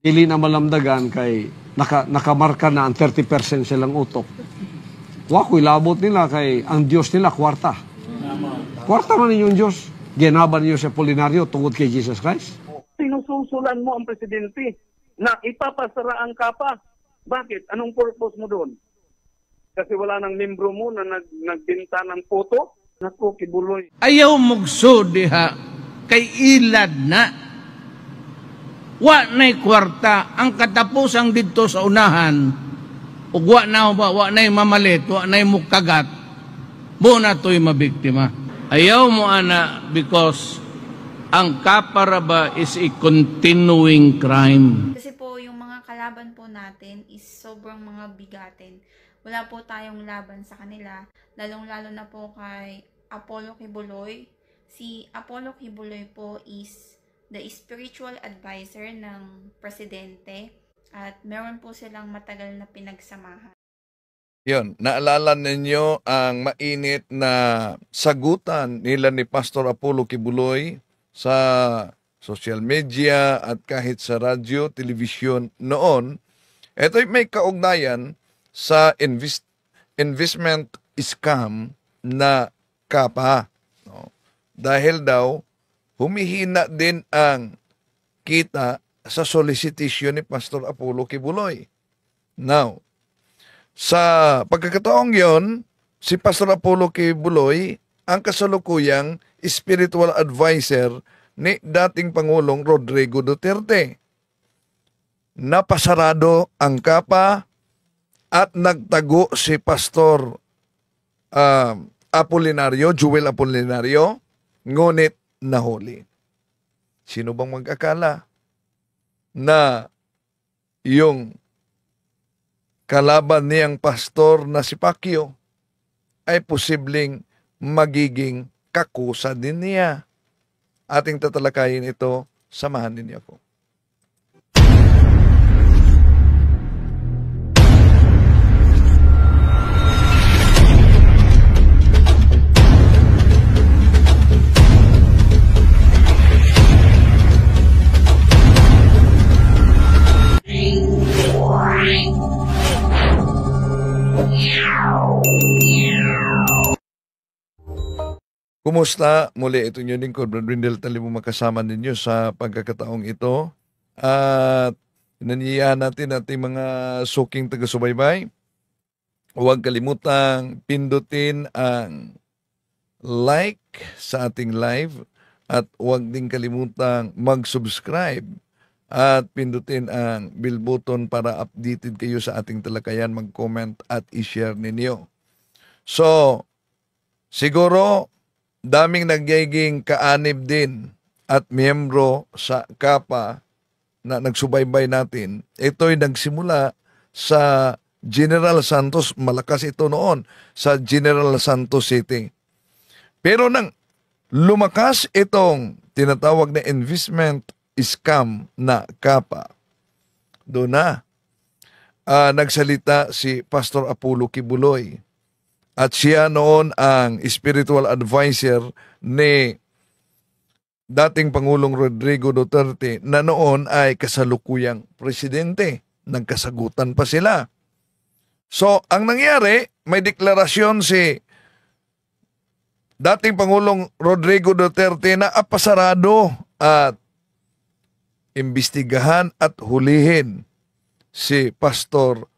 Dili na malamdagan kay nakamarka na ang 30% silang utok. Wa ko'y labot nila kay ang Diyos nila kwarta. Kwarta man ninyong Diyos. Ginaban niyo sa Apolinario tungod kay Jesus Christ. Sinususulan mo ang presidente na ipapasara ang kapa. Bakit? Anong purpose mo doon? Kasi wala nang membro mo na nagbinta ng photo? Naku, kibuloy. Ayaw mugso diha kay ilad na. Wa na'y kwarta ang katapusang dito sa unahan. Ug wa na'y mamalit, wa na'y mukagat. Muna to'y mabiktima. Ayaw mo ana because ang kaparaba is a continuing crime. Kasi po yung mga kalaban po natin is sobrang mga bigatin. Wala po tayong laban sa kanila. Lalong-lalo na po kay Apollo Kibuloy. Si Apollo Kibuloy po is the spiritual advisor ng presidente at meron po silang matagal na pinagsamahan. Yun, naalala ninyo ang mainit na sagutan nila ni Pastor Apollo Kibuloy sa social media at kahit sa radyo, television noon. Ito'y may kaugnayan sa investment scam na kapa. No? Dahil daw, humihina din ang kita sa solicitation ni Pastor Apollo Kibuloy. Now, sa pagkakataong yon, si Pastor Apollo Kibuloy ang kasalukuyang spiritual advisor ni dating Pangulong Rodrigo Duterte. Napasarado ang kapa at nagtago si Pastor Apolinario, Jewel Apolinario, ngunit nahuli. Sino bang mag-akala na yung kalaban niyang pastor na si Pacquiao ay posibleng magiging kakusa din niya? Ating tatalakayin ito, samahan ninyo ako. Kumusta? Muli, ito nyo lingkod, Brad Brindel, tali mo makasama ninyo sa pagkakataong ito. At nanyiyahan natin ating mga suking taga-subaybay. Huwag kalimutang pindutin ang like sa ating live at huwag din kalimutang mag-subscribe at pindutin ang bell button para updated kayo sa ating talakayan, mag-comment at i-share ninyo. So, siguro daming nagyaying kaanib din at miyembro sa kapa na nagsubaybay natin. Ito'y nagsimula sa General Santos, malakas ito noon, sa General Santos City. Pero nang lumakas itong tinatawag na investment scam na kapa, doon na nagsalita si Pastor Apollo Kibuloy. At siya noon ang spiritual advisor ni dating Pangulong Rodrigo Duterte na noon ay kasalukuyang presidente. Nagkasagutan pa sila. So, ang nangyari, may deklarasyon si dating Pangulong Rodrigo Duterte na apasarado at imbestigahan at hulihin si Pastor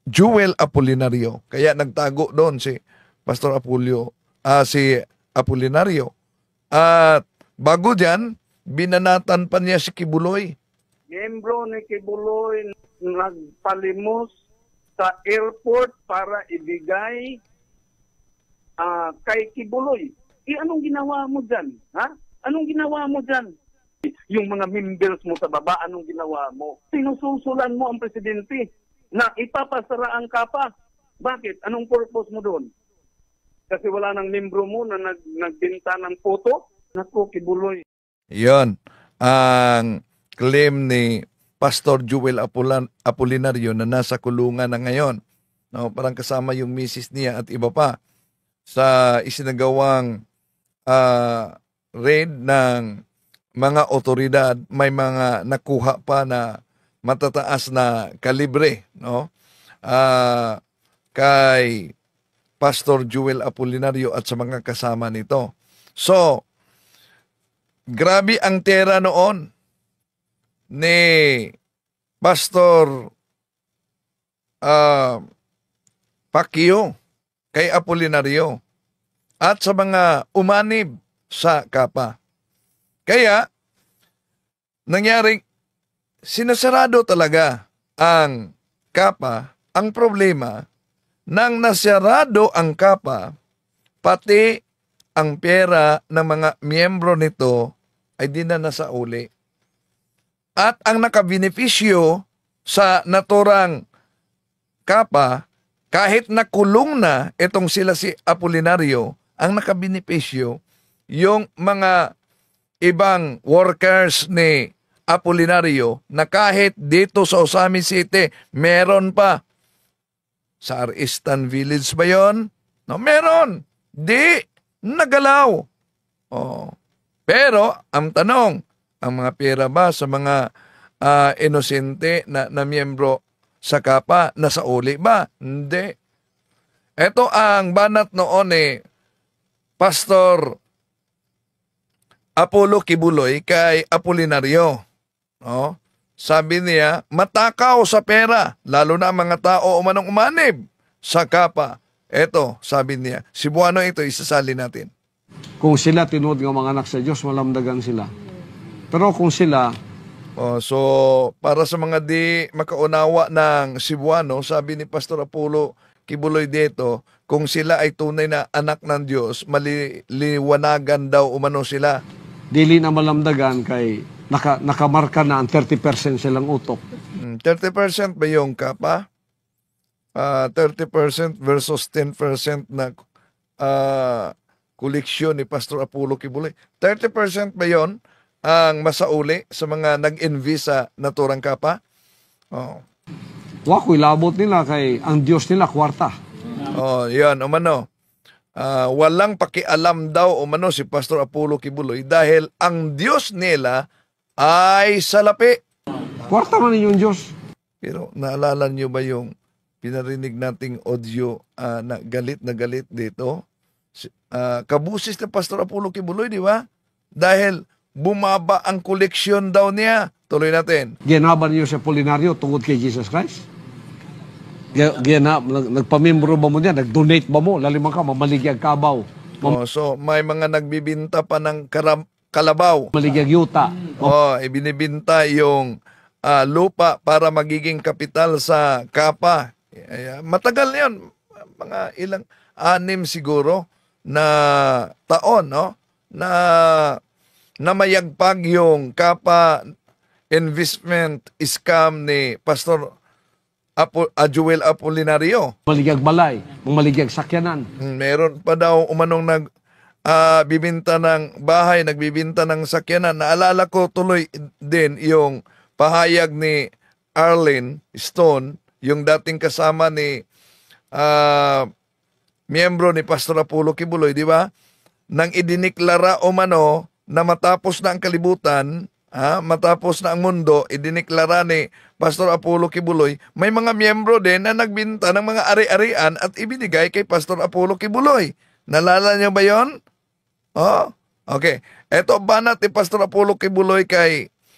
Jewel Apolinario. Kaya nagtago doon si Pastor si Apolinario. At bago dyan, binanatan pa niya si Kibuloy. Miyembro ni Kibuloy nagpalimos sa airport para ibigay kay Kibuloy. Anong ginawa mo dyan? Ha? Anong ginawa mo dyan? Yung mga members mo sa baba, anong ginawa mo? Sinususulan mo ang presidente na ipapasara ang kapa. Bakit? Anong purpose mo doon? Kasi wala nang membro mo na nagbinta ng photo? Naku, Kibuloy. Yon ang claim ni Pastor Jewel Apolinario na nasa kulungan na ngayon. No, parang kasama yung misis niya at iba pa sa isinagawang raid ng mga otoridad, may mga nakuha pa na matataas na kalibre, no? Kay Pastor Joel Apolinario at sa mga kasama nito. So, grabe ang tera noon ni Pastor Pacquiao kay Apolinario at sa mga umanib sa Kapa. Kaya, nangyaring sinasarado talaga ang Kapa. Ang problema, nang nasarado ang Kapa, pati ang pera ng mga miyembro nito ay di na nasauli. At ang nakabenepisyo sa naturang Kapa, kahit nakulong na itong sila si Apolinario, ang nakabenepisyo, yung mga ibang workers ni Apolinario na kahit dito sa Osami City, meron pa. Sa Aristan Village ba yun? No, meron. Di, nagalaw. Oh. Pero, ang tanong, ang mga pera ba sa mga inosente na miyembro sa Kapa, nasauli ba? Hindi. Ito ang banat noon Pastor Apollo Kibuloy kay Apolinario. No? Sabi niya, matakaw sa pera, lalo na ang mga tao umanong umanib sa Kapa. Eto, sabi niya, Cebuano ito, isasali natin. Kung sila tinuod ng mga anak sa Diyos, malamdagan sila. Pero kung sila... so, para sa mga di makaunawa ng Cebuano, sabi ni Pastor Apollo Kibuloy dito, kung sila ay tunay na anak ng Diyos, maliliwanagan daw umano sila. Dili na malamdagan kay nakamarka na ang 30% silang utok. 30% ba yung Kapa? 30% versus 10% na koleksyon ni Pastor Apollo Kibuloy. 30% ba yon ang masauli sa mga nag-invest sa naturang Kapa? Oh. Wako'y labot nila kay ang Diyos nila kwarta. Oh, yan, umano. Walang pakialam daw umano si Pastor Apollo Kibuloy dahil ang Diyos nila ay salapi. Kwarta man ninyong Diyos. Pero naalala niyo ba yung pinarinig nating audio na galit dito? Kabusis na Pastor Apollo Kibuloy, di ba? Dahil bumaba ang koleksyon daw niya. Tuloy natin. Ginaban niyo sa Apolinario tungkol kay Jesus Christ? Nagpamimbro ba mo niya? Nag-donate ba mo? Lalimang ka, mamaligyan kabaw. So, may mga nagbibinta pa ng kalabaw. Mamaligyan yuta. Ibinibinta yung lupa para magiging kapital sa Kapa. Matagal yan. Mga ilang 6 siguro na taon, no? Na mayagpag yung Kapa investment scam ni Pastor Joel Apolinario. Mamaligyan balay. Mamaligyan sakyanan. Meron pa daw umanong bibinta ng bahay, nagbibinta ng sakyanan. Naalala ko tuloy din yung pahayag ni Arlene Stone, yung dating kasama ni miyembro ni Pastor Apollo Kibuloy, di ba? Nang idiniklara umano na matapos na ang kalibutan, matapos na ang mundo, idiniklara ni Pastor Apollo Kibuloy, may mga miyembro din na nagbinta ng mga ari-arian at ibinigay kay Pastor Apollo Kibuloy. Nalala niyo ba yon? Okay. Ito banat ni Pastor Apollo Kibuloy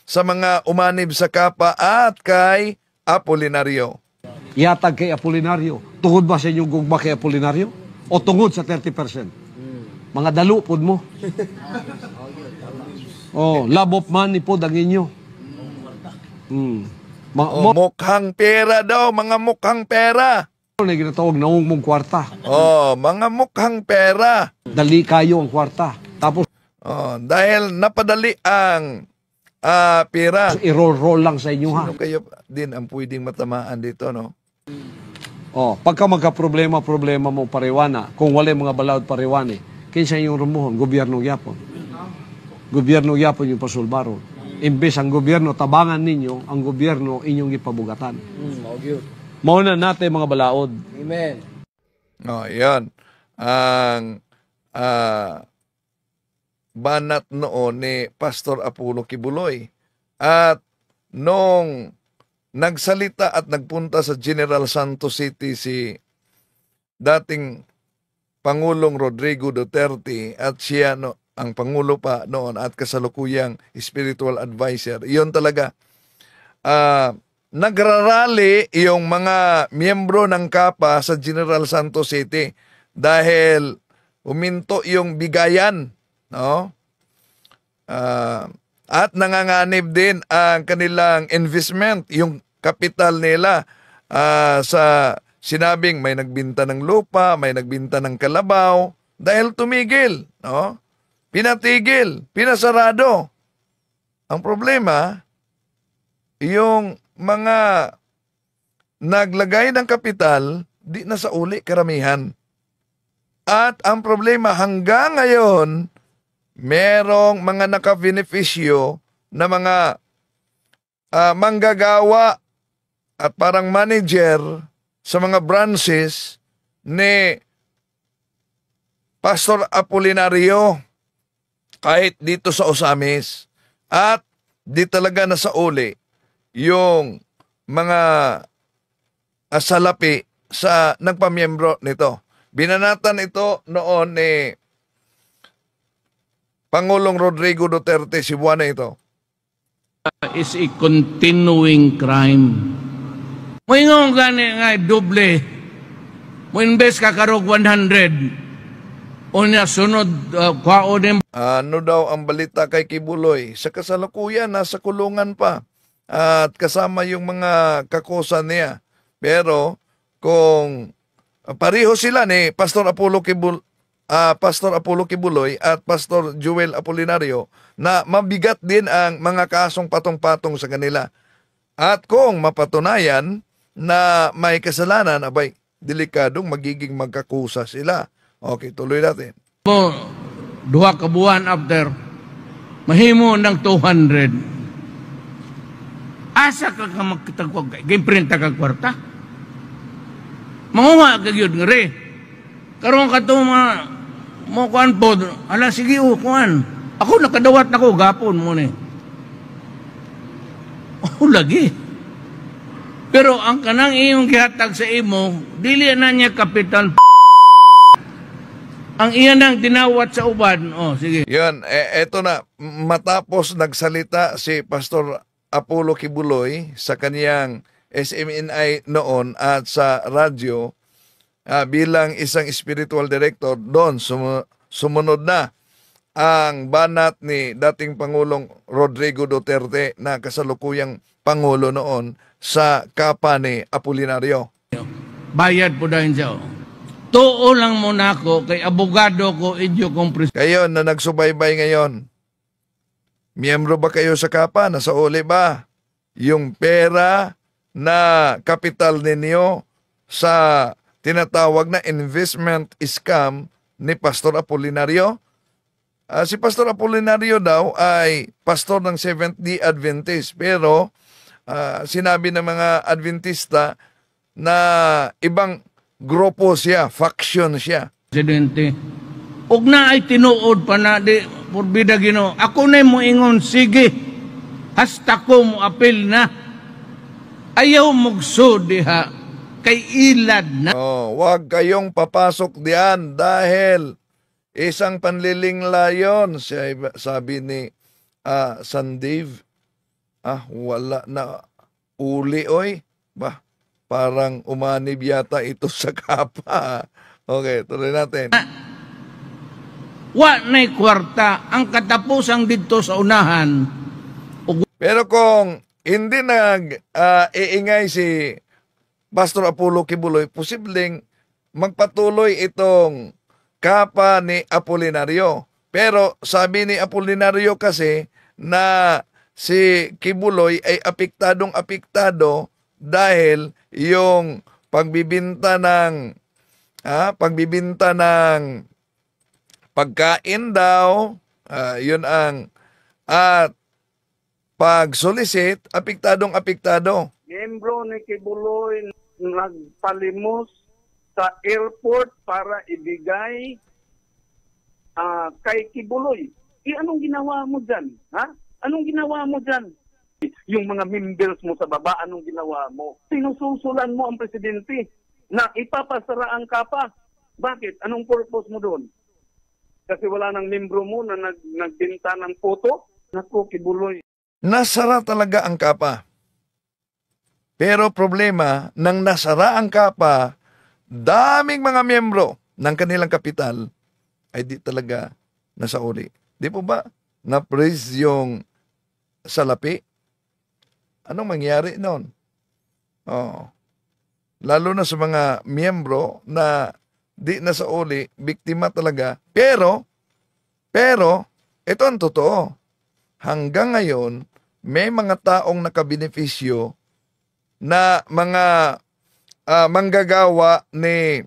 sa mga umanib sa Kapa at kay Apolinario. Iatag kay Apolinario. Tungod ba sa inyong gugma kay Apolinario? O tungod sa 30%? Mga dalupod mo. Labop man ni po ang inyo. Mukhang pera daw, mga mukhang pera. Na ginatawag naong mong kwarta. Mga mukhang pera. Dali kayo ang kwarta. Tapos, dahil napadali ang pera. i-roll lang sa inyo, ha? Sino kayo din ang pwedeng matamaan dito, no? Pagka magka-problema mo pariwana, kung wala mga balawad pariwani, kinsa yung rumuhon, gobyerno gyapon. Gobyerno gyapon yung pasulbaro. Imbes ang gobyerno, tabangan ninyo, ang gobyerno inyong ipabugatan. Mauna natin mga balaod. Amen. Yan. Ang banat noon ni Pastor Apollo Kibuloy. At nung nagsalita at nagpunta sa General Santos City si dating Pangulong Rodrigo Duterte at siya ang Pangulo pa noon at kasalukuyang spiritual advisor, iyon talaga. Nagrarally yung mga miyembro ng KAPA sa General Santos City dahil uminto yung bigayan, no? At nanganganib din ang kanilang investment, yung kapital nila sa sinabing may nagbinta ng lupa, may nagbinta ng kalabaw dahil tumigil, no? Pinatigil, pinasarado. Ang problema, yung mga naglagay ng kapital, di na sa uli karamihan. At ang problema hanggang ngayon, merong mga nakabenepisyo na mga manggagawa at parang manager sa mga branches ni Pastor Apolinario kahit dito sa Osamis. At di talaga na sa uli yung mga salapi sa nagpamiyembro nito. Binanatan ito noon ni Pangulong Rodrigo Duterte, si buwan na ito. Is a continuing crime. Mo ingon gani nga doble. Mo invest ka karog 100. O niya sunod kwao din. Ano daw ang balita kay Kibuloy? Sa kasalukuyan, nasa kulungan pa. At kasama yung mga kakusa niya. Pero kung pareho sila ni Pastor Apollo Kibuloy at Pastor Joel Apolinario na mabigat din ang mga kasong patong-patong sa kanila. At kung mapatunayan na may kasalanan, abay, delikadong magiging magkakusa sila. Okay, tuloy natin. Mo, 2 ka buwan after, mahimo ng 200. Asa ka magkitagwag, gimprinta ka kwarta. Mangunga ka yun nga rin. Karoon ka ito mo kuhan po, ala sige kuhan. Ako nakadawat na ko, gapon mo ni. Oh, lagi. Pero ang kanang iyong gihatag sa imo, dili na niya kapital. Ang iyan ang dinawat sa uban. Oh, sige. Yun, eto na. Matapos nagsalita si Pastor Apollo Kibuloy sa kaniyang SMNI noon at sa radyo bilang isang spiritual director, doon sumunod na ang banat ni dating Pangulong Rodrigo Duterte na kasalukuyang Pangulo noon sa KAPA ni Apolinario. Bayad po dahil siya. Tuo lang muna ako kay abogado ko idyo kong Kayo na nagsubaybay ngayon, miyembro ba kayo sa KAPA? Nasa uli ba yung pera na kapital ninyo sa tinatawag na investment scam ni Pastor Apolinario? Si Pastor Apolinario daw ay pastor ng Seventh-day Adventist, pero sinabi ng mga Adventista na ibang grupo siya, faction siya. Presidente, ug na ay tinuod pa na di porbida Ginoo. Ako na mo ingon, sige. Hasta ko mo apel na. Ayaw mugsud diha kay ilad na. Wag kayong papasok diyan dahil isang panlilingla yon, sabi ni San Dave. Wala na uli oy. Parang umanib yata ito sa KAPA. Okay, tuloy natin. Wa na'y kwarta ang katapusang dito sa unahan. Pero kung hindi iingay si Pastor Apollo Kibuloy, posibleng magpatuloy itong KAPA ni Apolinario. Pero sabi ni Apolinario kasi na si Kibuloy ay apektadong-apektado dahil yung pagbibinta ng pagkain daw, yun ang at pag-solicit, apektadong-apektado. Miyembro ni Kibuloy nagpalimos sa airport para ibigay kay Kibuloy anong ginawa mo dyan? Ha? Anong ginawa mo dyan? Yung mga members mo sa baba, anong ginawa mo? Sinususulan mo ang presidente na ipapasara ang kapa. Bakit? Anong purpose mo doon? Kasi wala nang membro mo na nagbenta ng photo? Naku, Kibuloy. Nasara talaga ang kapa. Pero problema, nang nasara ang kapa, daming mga miyembro ng kanilang kapital ay di talaga nasauli. Di po ba? Na-freeze yung salapi? Anong mangyari noon? Oh. Lalo na sa mga miyembro na di nasauli, biktima talaga. Pero, ito ang totoo. Hanggang ngayon, may mga taong nakabenepisyo na mga manggagawa ni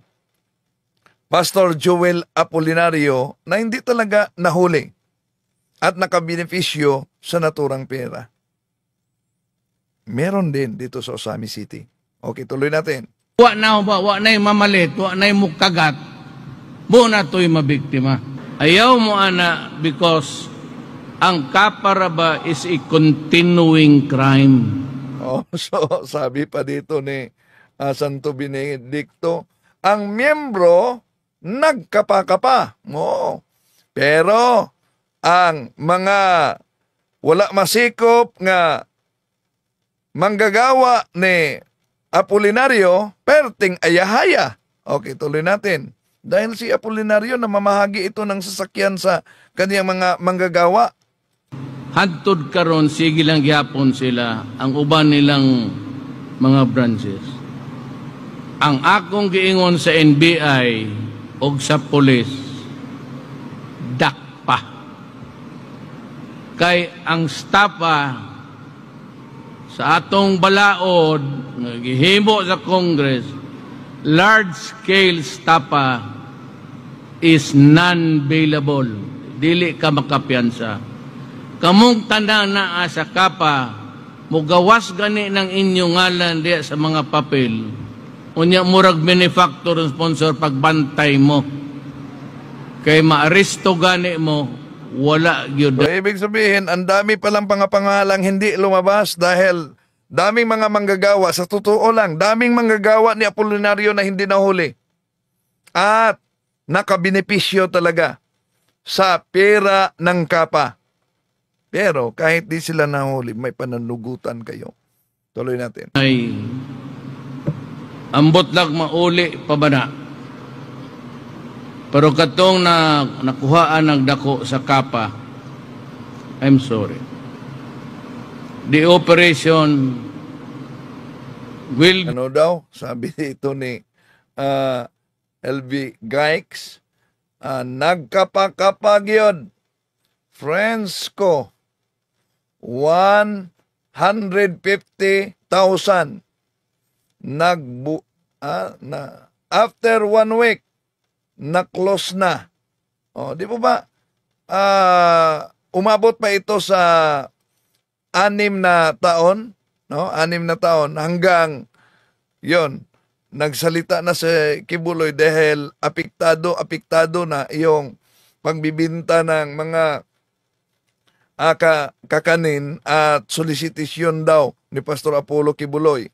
Pastor Joel Apolinario na hindi talaga nahuli at nakabenepisyo sa naturang pera. Meron din dito sa Osami City. Okay, tuloy natin. Wa na mamalit, wa na mukagat, muna to'y mabiktima. Ayaw mo ana because ang kaparaba is a continuing crime. Oh, so sabi pa dito ni Santo Benedicto, ang miyembro nagkapakapa. Oo. Pero ang mga wala masikop nga manggagawa ni Apolinario, perting ayahaya. Okay, tuloy natin. Dahil si Apolinario namamahagi ito ng sasakyan sa kaniyang mga manggagawa. Hantod karon sige lang gyapon sila ang uban nilang mga branches. Ang akong giingon sa NBI o sa pulis, dakpa. Kay ang stapa sa atong balaod nga gihimo sa Congress, large-scale stapa is non-bailable. Dili ka makapiyansa. Kamong tanda na sa kapa, mugawas gani ng inyong ngalan diya sa mga papel. Unya murag benefactor sponsor pagbantay mo. Kay maaresto gani mo, wala gyud. So, ibig sabihin, ang dami palang pangapangalang hindi lumabas dahil daming mga manggagawa, sa totoo lang, daming manggagawa ni Apolinario na hindi nahuli. At nakabenepisyo talaga sa pera ng kapa. Pero kahit di sila nahuli, may pananugutan kayo. Tuloy natin. Ay ambot lang mauli pa ba na? Pero katong nakuhaan ng dako sa kapa, I'm sorry. The operation will... Ano daw? Sabi ito ni LB Gaix, nagkapakapag yun. Friends ko, 150,000 after 1 week na-close na. O, di po ba? Umabot pa ito sa 6 na taon, no? 6 na taon hanggang yon nagsalita na si Kibuloy dahil apektado na yung pagbibinta ng mga kakanin at solicitation daw ni Pastor Apollo Kibuloy.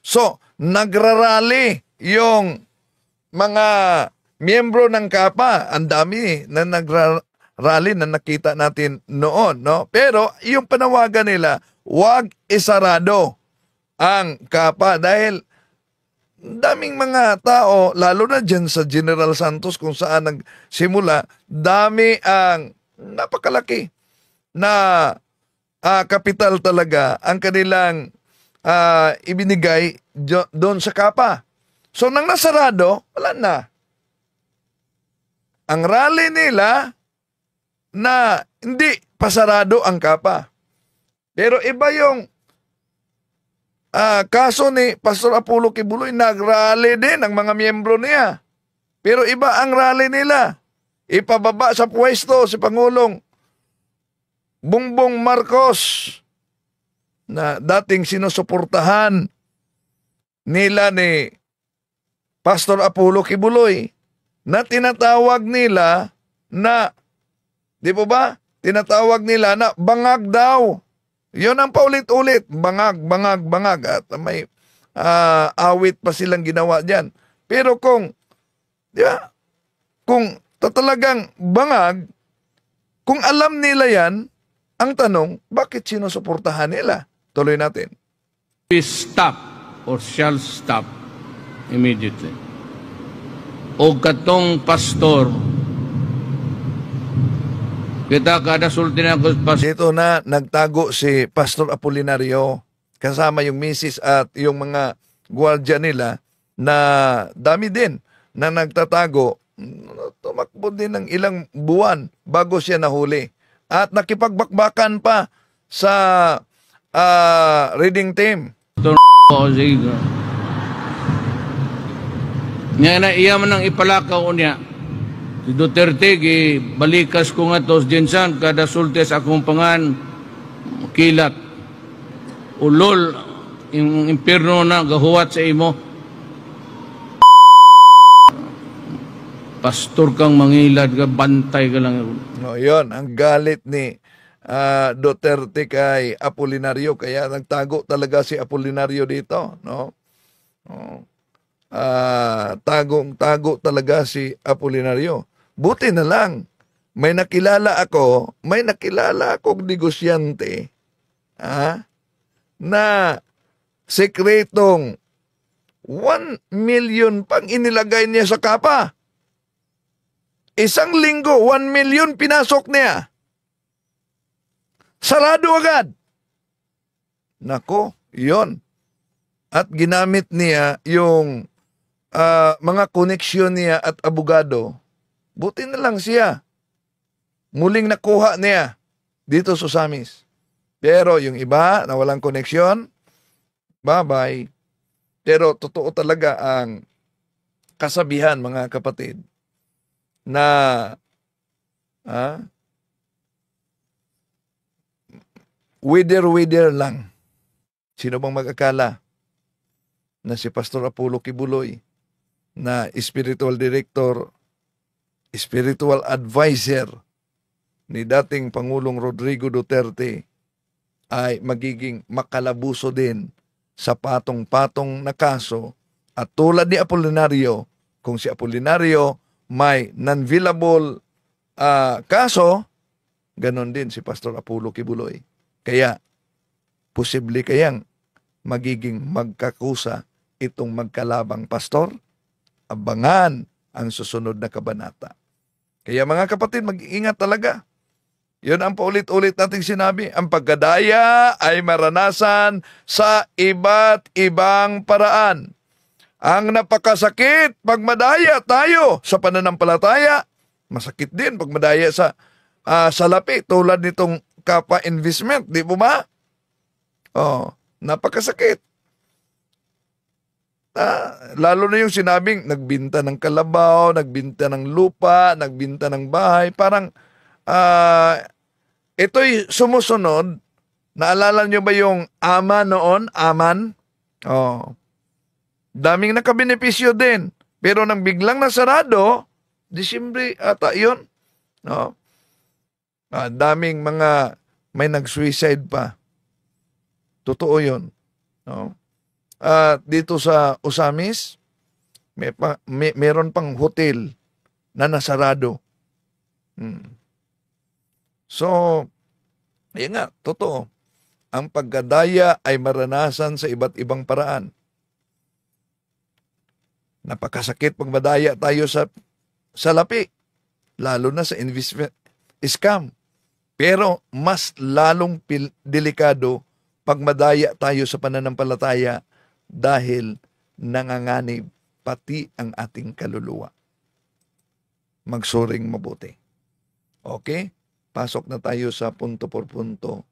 So, nagrarally yung mga miyembro ng kapa. Ang dami na nagrarally na nakita natin noon, no? Pero yung panawagan nila, wag isarado ang kapa dahil daming mga tao, lalo na dyan sa General Santos kung saan nagsimula, dami ang napakalaki na kapital talaga ang kanilang ibinigay doon sa kapa. So, nang nasarado, wala na. Ang rally nila na hindi pasarado ang kapa. Pero iba yung kaso ni Pastor Apollo Kibuloy, nag-rally din ang mga miyembro niya. Pero iba ang rally nila. Ipababa sa pwesto si Pangulong Bongbong Marcos na dating sinusuportahan nila ni Pastor Apollo Kibuloy na tinatawag nila na, di po ba? tinatawag nila na bangag daw. Yun ang paulit-ulit. Bangag, bangag, bangag. At may awit pa silang ginawa dyan. Pero kung, di ba, kung talagang bangag, kung alam nila yan, ang tanong, bakit sinusuportahan nila? Tuloy natin. We stop or shall stop immediately. O katong pastor, kita kada sulti na ako pastor. Dito na nagtago si Pastor Apolinario kasama yung misis at yung mga gwardiya nila na dami din na nagtatago. Tumakbo din ng ilang buwan bago siya nahuli. At nakipagbakbakan pa sa reading team. O sige. Nga na iya man ang ipalakaw niya. Si Duterte, balikas ko nga tos dinsan, kada sultes akong pangan, kilat. Ulol, yung impirno na gahuwat sa imo. Pastor kang mangilad ka, bantay ka lang. No, yon ang galit ni Duterte kay Apolinario, kaya nagtago talaga si Apolinario dito, no? Tagong-tago talaga si Apolinario. Buti na lang, may nakilala akong negosyante na sekretong 1 million pang inilagay niya sa kapa. Isang linggo, 1 million pinasok niya. Sarado agad. Nako, yon. At ginamit niya yung mga koneksyon niya at abogado. Buti na lang siya. Muling nakuha niya dito sa Samis. Pero yung iba na walang koneksyon, bye-bye. Pero totoo talaga ang kasabihan, mga kapatid, na wither lang. Sino bang mag-akala na si Pastor Apollo Kibuloy na spiritual director, spiritual advisor ni dating Pangulong Rodrigo Duterte ay magiging makalabuso din sa patong-patong na kaso. At tulad ni Apolinario, kung si Apolinario may non-violable kaso, ganon din si Pastor Apollo Kibuloy. Kaya, posible kayang magiging magkakusa itong magkalabang pastor? Abangan ang susunod na kabanata. Kaya mga kapatid, mag-iingat talaga. Yun ang paulit-ulit nating sinabi. Ang pagkadaya ay maranasan sa iba't ibang paraan. Ang napakasakit pag madaya tayo sa pananampalataya, masakit din pag madaya sa salapi tulad nitong Kapa Investment, di po ba? Oh, napakasakit. Lalo na yung sinabing nagbinta ng kalabaw, nagbinta ng lupa, nagbinta ng bahay. Parang ito'y sumusunod. Naalala nyo ba yung ama noon? Aman? Oh. Daming nakabenepisyo din. Pero nang biglang nasarado, Disyembre ata yun. No? Daming mga may nag-suicide pa. Totoo yun. No? Dito sa Osamis, meron pang hotel na nasarado. So, ayun nga, totoo. Ang pagkadaya ay maranasan sa iba't ibang paraan. Napakasakit pag madaya tayo sa salapi, lalo na sa investment scam. Pero mas lalong delikado pag madaya tayo sa pananampalataya dahil nanganganib pati ang ating kaluluwa. Magsuring mabuti. Okay? Pasok na tayo sa punto por punto.